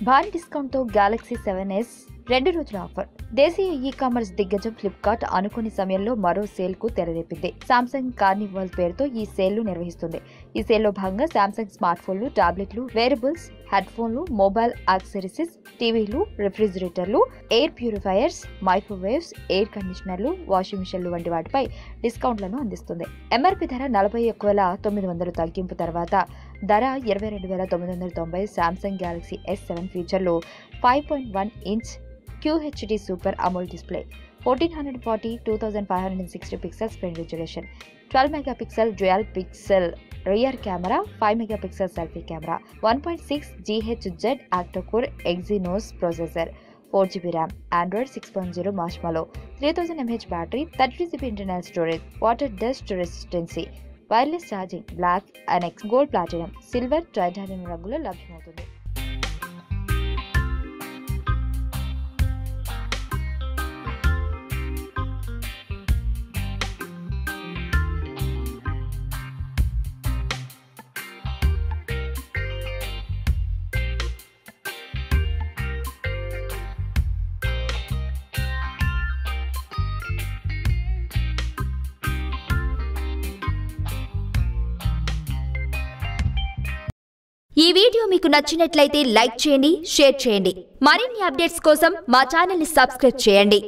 భారీ డిస్కౌంట్ తో Galaxy 7s 2 రోజుల ఆఫర్. దేశీయ ఈ-కామర్స్ దిగ్గజం ఫ్లిప్కార్ట్ అనుకోని సమయంలో మరో సేల్ కు తెరలేపింది. సామ్సంగ్ కార్నివల్ పేరుతో ఈ సేల్ ను నిర్వహిస్తుంది. ఈ సేల్ లో భాగంగా సామ్సంగ్ స్మార్ట్ ఫోన్లు, టాబ్లెట్లు, వేరబుల్స్, హెడ్ ఫోన్లు, మొబైల్ యాక్సెసరీస్, టీవీలు, రిఫ్రిజిరేటర్లు, ఎయిర్ ప్యూరిఫైయర్స్, మైక్రోవేవ్స్, ఎయిర్ కండిషనర్లు, వాషింగ్ మిషన్లు వంటి వాటిపై డిస్కౌంట్లను అందిస్తుంది. ఎంఆర్పీ ధర 41,900 తగ్గింపు తర్వాత ధర 22,990. సామ్సంగ్ Galaxy S7 ఫీచర్లు 5.1 inch QHD super AMOLED display, 1440 2560 pixel screen resolution, 12 megapixel dual pixel rear camera, 5 megapixel selfie camera, 1.6 GHz octacore Exynos processor, 4GB RAM, Android 6.0 marshmallow, 3000 mAh battery, 32GB internal storage, water dust resistancy, wireless charging, black, onyx, gold, platinum, silver, titanium రంగులో లభ్యమవుతుంది. ఈ video మీకు నచ్చినట్లయితే like చేయండి, share చేయండి. మరిన్ని updates కోసం మా ఛానల్ ని సబ్స్క్రైబ్ చేయండి.